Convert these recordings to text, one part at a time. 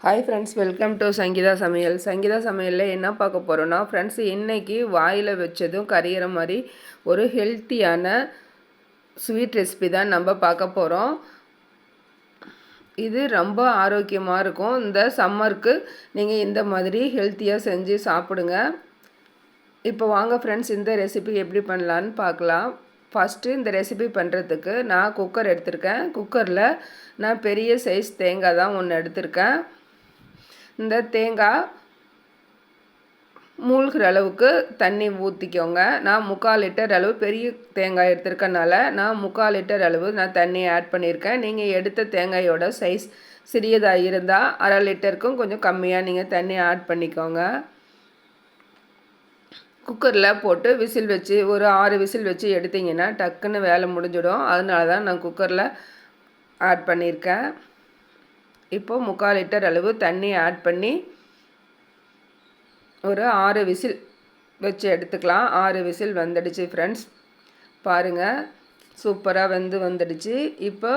Hi friends, welcome to Sangeetha சமையல். சங்கீதா சமையலில் என்ன பார்க்க போகிறோன்னா ஃப்ரெண்ட்ஸ், இன்றைக்கி வாயில் வச்சதும் கரையிற மாதிரி ஒரு ஹெல்த்தியான ஸ்வீட் ரெசிபி தான் நம்ம பார்க்க போகிறோம். இது ரொம்ப ஆரோக்கியமாக இருக்கும். இந்த சம்மருக்கு நீங்கள் இந்த மாதிரி ஹெல்த்தியாக செஞ்சு சாப்பிடுங்க. இப்போ வாங்க ஃப்ரெண்ட்ஸ், இந்த ரெசிபி எப்படி பண்ணலான்னு பார்க்கலாம். ஃபஸ்ட்டு இந்த ரெசிபி பண்ணுறதுக்கு நான் குக்கர் எடுத்திருக்கேன். குக்கரில் நான் பெரிய சைஸ் தேங்காய் தான் ஒன்று எடுத்திருக்கேன். இந்த தேங்காய் மூழ்கிற அளவுக்கு தண்ணி ஊற்றிக்கோங்க. நான் 3/4 லிட்டர் அளவு பெரிய தேங்காய் எடுத்துருக்கனால நான் 3/4 லிட்டர் அளவு நான் தண்ணி ஆட் பண்ணியிருக்கேன். நீங்கள் எடுத்த தேங்காயோட சைஸ் சிறியதாக இருந்தால் 1/2 லிட்டருக்கும் கொஞ்சம் கம்மியாக நீங்கள் தண்ணி ஆட் பண்ணிக்கோங்க. குக்கரில் போட்டு விசில் வச்சு ஒரு 6 விசில் வச்சு எடுத்திங்கன்னா டக்குன்னு வேலை முடிஞ்சிடும். அதனால தான் நான் குக்கரில் ஆட் பண்ணியிருக்கேன். இப்போது 3/4 லிட்டர் அளவு தண்ணி ஆட் பண்ணி ஒரு 6 விசில் வச்சு எடுத்துக்கலாம். 6 விசில் வந்துடுச்சு ஃப்ரெண்ட்ஸ், பாருங்கள் சூப்பராக வந்துடுச்சு. இப்போ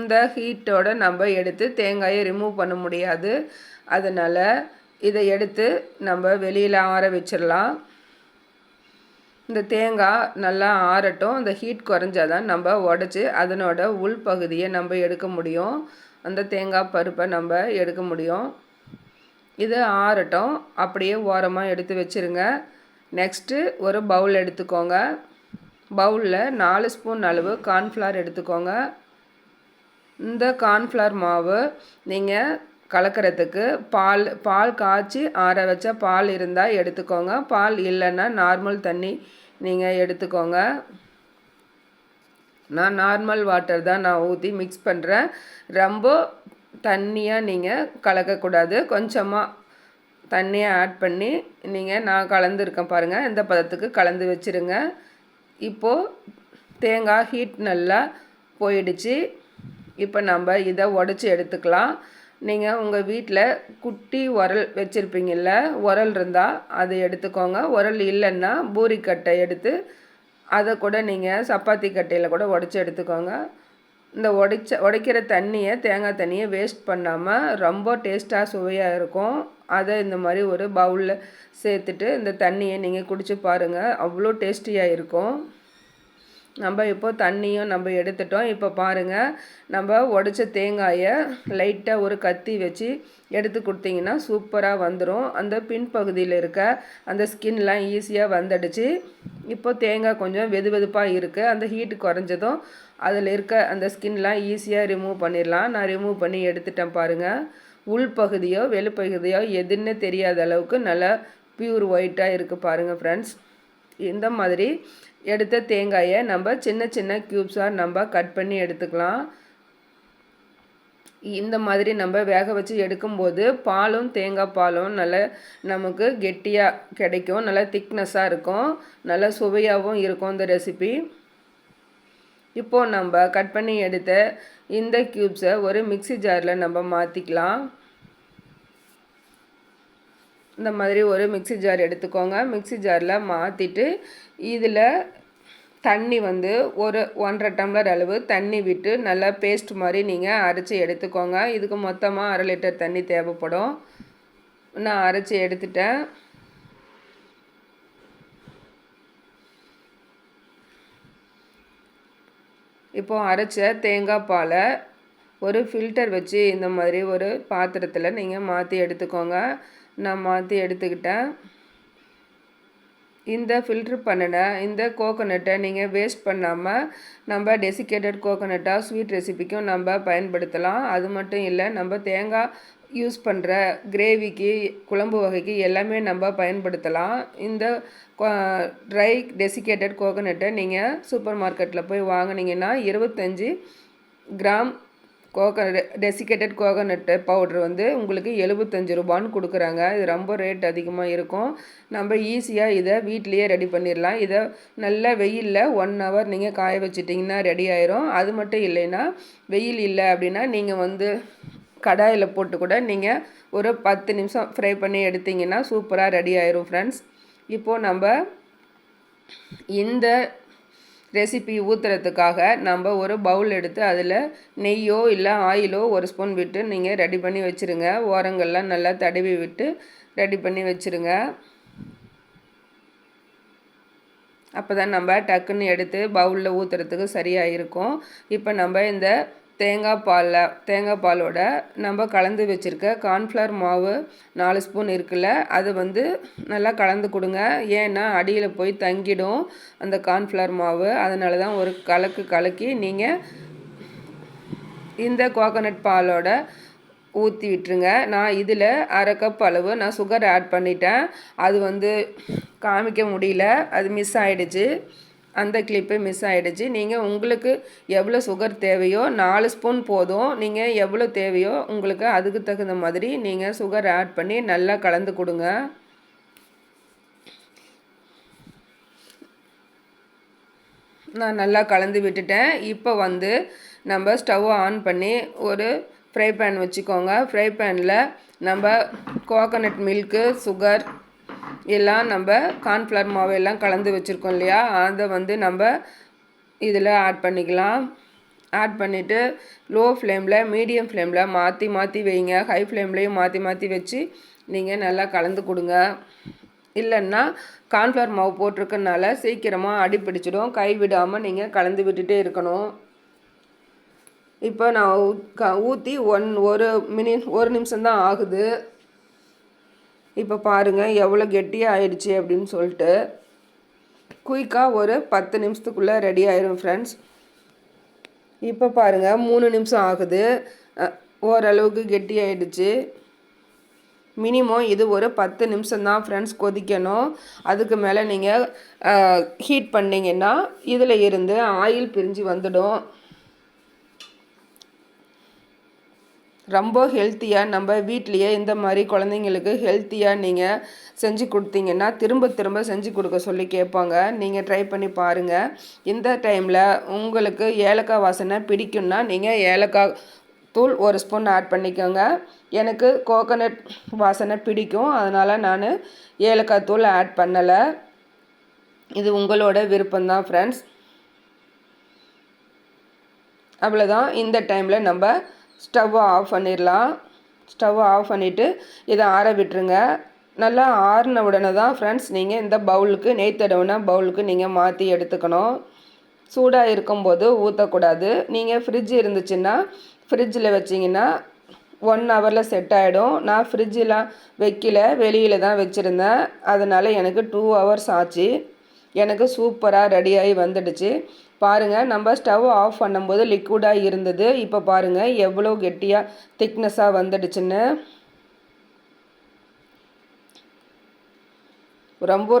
இந்த ஹீட்டோடு நம்ம எடுத்து தேங்காயை ரிமூவ் பண்ண முடியாது. அதனால் இதை எடுத்து நம்ம வெளியில் ஆற வச்சிடலாம். இந்த தேங்காய் நல்லா ஆறட்டும். இந்த ஹீட் குறைஞ்சாதான் நம்ம உடச்சி அதனோட உள் பகுதியை நம்ம எடுக்க முடியும். அந்த தேங்காய் பருப்பை நம்ம எடுக்க முடியும். இது ஆறட்டும், அப்படியே ஓரமாக எடுத்து வச்சுருங்க. நெக்ஸ்ட்டு ஒரு பவுல் எடுத்துக்கோங்க. பவுலில் 4 ஸ்பூன் அளவு கார்ன்ஃப்ளவர் எடுத்துக்கோங்க. இந்த கார்ன்ஃப்ளவர் மாவு நீங்கள் கலக்கிறதுக்கு பால் காய்ச்சி ஆற வச்ச பால் இருந்தால் எடுத்துக்கோங்க. பால் இல்லைன்னா நார்மல் தண்ணி நீங்கள் எடுத்துக்கோங்க. நான் நார்மல் வாட்டர் தான் நான் ஊற்றி மிக்ஸ் பண்ணுறேன். ரொம்ப தண்ணியாக நீங்கள் கலக்கக்கூடாது. கொஞ்சமாக தண்ணியை ஆட் பண்ணி நான் கலந்துருக்கேன் பாருங்கள். இந்த பதத்துக்கு கலந்து வச்சுருங்க. இப்போது தேங்காய் ஹீட் நல்லா போயிடுச்சு. இப்போ நம்ம இதை உடச்சி எடுத்துக்கலாம். நீங்கள் உங்கள் வீட்டில் குட்டி உரல் வச்சுருப்பீங்கள்ல, உரல் இருந்தால் அதை எடுத்துக்கோங்க. உரல் இல்லைன்னா பூரிக்கட்டை எடுத்து அதை கூட நீங்கள் சப்பாத்தி கட்டையில் கூட உடச்சி எடுத்துக்கோங்க. இந்த உடைக்கிற தண்ணியை, தேங்காய் தண்ணியை வேஸ்ட் பண்ணாமல் ரொம்ப டேஸ்ட்டாக சுவையாக இருக்கும். அதை இந்த மாதிரி ஒரு பவுலில் சேர்த்துட்டு இந்த தண்ணியை நீங்கள் குடிச்சு பாருங்கள், அவ்வளோ டேஸ்டியாக இருக்கும். நம்ம இப்போது தண்ணியும் நம்ம எடுத்துட்டோம். இப்போ பாருங்கள், நம்ம உடைச்ச தேங்காயை லைட்டாக ஒரு கத்தி வச்சு எடுத்து கொடுத்தீங்கன்னா சூப்பராக வந்துடும். அந்த பின்பகுதியில் இருக்க அந்த ஸ்கின்லாம் ஈஸியாக வந்துடுச்சு. இப்போ தேங்காய் கொஞ்சம் வெதுவெதுப்பாக இருக்குது. அந்த ஹீட்டு குறைஞ்சதும் அதில் இருக்க அந்த ஸ்கின்லாம் ஈஸியாக ரிமூவ் பண்ணிடலாம். நான் ரிமூவ் பண்ணி எடுத்துட்டேன் பாருங்கள். உள்பகுதியோ வெளிப்பகுதியோ எதுன்னு தெரியாத அளவுக்கு நல்லா பியூர் ஒயிட்டாக இருக்குது பாருங்கள் ஃப்ரெண்ட்ஸ். இந்த மாதிரி எடுத்த தேங்காயை நம்ம சின்ன சின்ன க்யூப்ஸாக நம்ம கட் பண்ணி எடுத்துக்கலாம். இந்த மாதிரி நம்ம வேக வச்சு எடுக்கும்போது பாலும் தேங்காய் பாலும் நல்லா நமக்கு கெட்டியாக கிடைக்கும். நல்லா திக்னஸாக இருக்கும், நல்லா சுவையாகவும் இருக்கும் இந்த ரெசிபி. இப்போது நம்ம கட் பண்ணி எடுத்த இந்த க்யூப்ஸை ஒரு மிக்ஸி ஜாரில் நம்ம மாற்றிக்கலாம். இந்த மாதிரி ஒரு மிக்ஸி ஜார் எடுத்துக்கோங்க. மிக்ஸி ஜாரில் மாற்றிட்டு இதில் தண்ணி ஒரு 1.5 டம்ளர் அளவு தண்ணி விட்டு நல்லா பேஸ்ட் மாதிரி நீங்கள் அரைச்சி எடுத்துக்கோங்க. இதுக்கு மொத்தமாக 1/2 லிட்டர் தண்ணி தேவைப்படும். நான் அரைச்சி எடுத்துட்டேன். இப்போது அரைச்ச தேங்காய் பாலை ஒரு ஃபில்டர் வச்சு இந்த மாதிரி ஒரு பாத்திரத்தில் நீங்கள் மாற்றி எடுத்துக்கோங்க. நான் மாற்றி எடுத்துக்கிட்டேன். இந்த ஃபில்ட்ரு பண்ணின இந்த கோகோனட்டை நீங்கள் வேஸ்ட் பண்ணாமல் நம்ம டெசிகேட்டட் கோகோனட்டாக ஸ்வீட் ரெசிபிக்கும் நம்ம பயன்படுத்தலாம். அது மட்டும் இல்லை, நம்ம தேங்காய் யூஸ் பண்ணுற கிரேவிக்கு, குழம்பு வகைக்கு எல்லாமே நம்ம பயன்படுத்தலாம். இந்த ட்ரை டெசிகேட்டட் கோகோனட்டை நீங்கள் சூப்பர் மார்க்கெட்டில் போய் வாங்கினீங்கன்னா 25 கிராம் டெசிகேட்டட் கோகோனட்டு பவுட்ரு உங்களுக்கு 75 ரூபான்னு கொடுக்குறாங்க. இது ரொம்ப ரேட் அதிகமாக இருக்கும். நம்ம ஈஸியாக இதை வீட்லேயே ரெடி பண்ணிடலாம். இதை நல்ல வெயிலில் 1 ஹவர் நீங்கள் காய வச்சிட்டிங்கன்னா ரெடி ஆயிரும். அது மட்டும் இல்லைன்னா, வெயில் இல்லை அப்படின்னா நீங்கள் கடாயில் போட்டு கூட நீங்கள் ஒரு 10 நிமிஷம் ஃப்ரை பண்ணி எடுத்திங்கன்னா சூப்பராக ரெடி ஆயிரும் ஃப்ரெண்ட்ஸ். இப்போது நம்ம இந்த ரெசிபி ஊற்றுறதுக்காக நம்ம ஒரு பவுல் எடுத்து அதில் நெய்யோ இல்லை ஆயிலோ ஒரு ஸ்பூன் விட்டு நீங்கள் ரெடி பண்ணி வச்சுருங்க. ஓரங்கள்லாம் நல்லா தடவி விட்டு ரெடி பண்ணி வச்சுருங்க. அப்போ தான் நம்ம டக்குன்னு எடுத்து பவுலில் ஊற்றுறதுக்கு சரியாக இருக்கும். இப்போ நம்ம இந்த தேங்காய் பாலோட நம்ம கலந்து வச்சுருக்க கார்ன்ஃப்ளவர் மாவு 4 ஸ்பூன் இருக்குல்ல, அது நல்லா கலந்து கொடுங்க. ஏன்னா அடியில் போய் தங்கிடும் அந்த கார்ன்ஃப்ளவர் மாவு. அதனால தான் ஒரு கலக்கி நீங்கள் இந்த கோகோனட் பாலோட ஊற்றி விட்டுருங்க. நான் இதில் 1/2 கப் அளவு நான் சுகர் ஆட் பண்ணிட்டேன். அது காமிக்க முடியல, அது மிஸ் ஆகிடுச்சு. அந்த கிளிப்பு மிஸ் ஆகிடுச்சு. நீங்கள் உங்களுக்கு எவ்வளோ சுகர் தேவையோ 4 ஸ்பூன் போதும். நீங்கள் எவ்வளோ தேவையோ உங்களுக்கு அதுக்கு தகுந்த மாதிரி நீங்கள் சுகர் ஆட் பண்ணி நல்லா கலந்து கொடுங்க. நான் நல்லா கலந்து விட்டுட்டேன். இப்போ நம்ம ஸ்டவ்வை ஆன் பண்ணி ஒரு ஃப்ரை பேன் வச்சுக்கோங்க. ஃப்ரை பேனில் நம்ம கோகோனட் மில்க்கு, சுகர் எல்லாம் நம்ம கார்ன்ஃப்ளவர் மாவு எல்லாம் கலந்து வச்சுருக்கோம் இல்லையா, அதை நம்ம இதில் ஆட் பண்ணிக்கலாம். ஆட் பண்ணிவிட்டு லோ ஃப்ளேமில், மீடியம் ஃப்ளேமில் மாற்றி வைங்க. ஹை ஃப்ளேம்லேயும் மாற்றி வச்சு நீங்கள் நல்லா கலந்து கொடுங்க. இல்லைன்னா கார்ன்ஃப்ளவர் மாவு போட்டிருக்கனால சீக்கிரமாக அடி பிடிச்சிடும். கை விடாமல் நீங்கள் கலந்து விட்டுட்டே இருக்கணும். இப்போ நான் ஊற்றி ஒரு நிமிஷம்தான் ஆகுது. இப்போ பாருங்கள் எவ்வளோ கெட்டியாக ஆயிடுச்சு அப்படின்னு சொல்லிட்டு. குயிக்காக ஒரு 10 நிமிஷத்துக்குள்ளே ரெடி ஆயிரும் ஃப்ரெண்ட்ஸ். இப்போ பாருங்கள் 3 நிமிஷம் ஆகுது. ஓரளவுக்கு கெட்டி ஆயிடுச்சு. மினிமம் இது ஒரு 10 நிமிஷம்தான் ஃப்ரெண்ட்ஸ் கொதிக்கணும். அதுக்கு மேலே நீங்கள் ஹீட் பண்ணிங்கன்னா இதில் இருந்து ஆயில் பிரிஞ்சு வந்துடும். ரொம்ப ஹெல்த்தியாக நம்ம வீட்லேயே இந்த மாதிரி குழந்தைங்களுக்கு ஹெல்த்தியாக நீங்கள் செஞ்சு கொடுத்தீங்கன்னா திரும்ப செஞ்சு கொடுக்க சொல்லி கேட்பாங்க. நீங்கள் ட்ரை பண்ணி பாருங்கள். இந்த டைமில் உங்களுக்கு ஏலக்காய் வாசனை பிடிக்கும்னா நீங்கள் ஏலக்காய் தூள் 1 ஸ்பூன் ஆட் பண்ணிக்கோங்க. எனக்கு கோகோனட் வாசனை பிடிக்கும், அதனால் நான் ஏலக்காய் தூள் ஆட் பண்ணலை. இது உங்களோட விருப்பம்தான் ஃப்ரெண்ட்ஸ். அவ்வளோதான். இந்த டைமில் நம்ம ஸ்டவ்வை ஆஃப் பண்ணிடலாம். ஸ்டவ்வை ஆஃப் பண்ணிவிட்டு இதை ஆற விட்டுருங்க. நல்லா ஆறின உடனே தான் ஃப்ரெண்ட்ஸ் நீங்கள் இந்த பவுலுக்கு, நெய் தடவின பவுலுக்கு நீங்கள் மாற்றி எடுத்துக்கணும். சூடாக இருக்கும்போது ஊற்றக்கூடாது. நீங்கள் ஃப்ரிட்ஜ் இருந்துச்சுன்னா ஃப்ரிட்ஜில் வச்சிங்கன்னா 1 ஹவரில் செட் ஆகிடும். நான் ஃப்ரிட்ஜெலாம் வைக்கல, வெளியில் தான் வச்சுருந்தேன். அதனால் எனக்கு 2 ஹவர்ஸ் ஆச்சு. எனக்கு சூப்பராக ரெடியாகி வந்துடுச்சு. பாருங்கள், நம்ம ஸ்டவ் ஆஃப் பண்ணும்போது லிக்விடாக இருந்தது. இப்போ பாருங்கள் எவ்வளோ கெட்டியாக திக்னஸாக வந்துடுச்சுன்னு.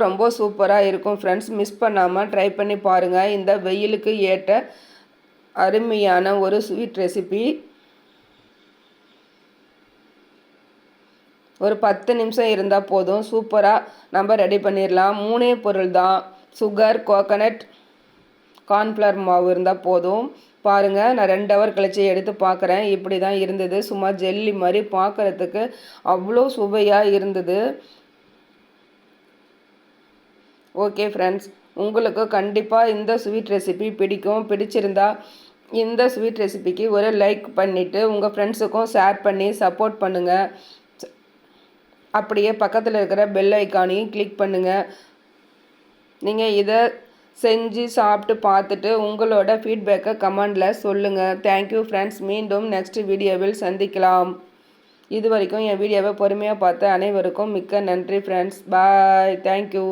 ரொம்ப சூப்பராக இருக்கும் ஃப்ரெண்ட்ஸ். மிஸ் பண்ணாமல் ட்ரை பண்ணி பாருங்கள். இந்த வெயிலுக்கு ஏற்ற அருமையான ஒரு ஸ்வீட் ரெசிபி. ஒரு 10 நிமிஷம் இருந்தால் போதும், சூப்பராக நம்ம ரெடி பண்ணிடலாம். 3 பொருள் தான், சுகர், கோகோனட், கார்ன்ஃப்ளவர் மாவு இருந்தால் போதும். பாருங்கள், நான் 2 ஹவர் கழிச்சு எடுத்து பார்க்குறேன். இப்படி தான் இருந்தது. சும்மா ஜெல்லி மாதிரி பார்க்குறதுக்கு அவ்வளோ சுவையாக இருந்தது. ஓகே ஃப்ரெண்ட்ஸ், உங்களுக்கு கண்டிப்பாக இந்த ஸ்வீட் ரெசிபி பிடிக்கும். பிடிச்சிருந்தா இந்த ஸ்வீட் ரெசிபிக்கு ஒரு லைக் பண்ணிவிட்டு உங்கள் ஃப்ரெண்ட்ஸுக்கும் ஷேர் பண்ணி சப்போர்ட் பண்ணுங்கள். அப்படியே பக்கத்தில் இருக்கிற பெல் ஐக்கானையும் கிளிக் பண்ணுங்கள். நீங்கள் இதை செஞ்சு சாப்பிட்டு பார்த்துட்டு உங்களோட ஃபீட்பேக்கை கமெண்டில் சொல்லுங்கள். Thank you friends. மீண்டும் நெக்ஸ்ட் வீடியோவில் சந்திக்கலாம். இது வரைக்கும் என் வீடியோவை பொறுமையாக பார்த்த அனைவருக்கும் மிக்க நன்றி ஃப்ரெண்ட்ஸ். பாய். தேங்க்யூ.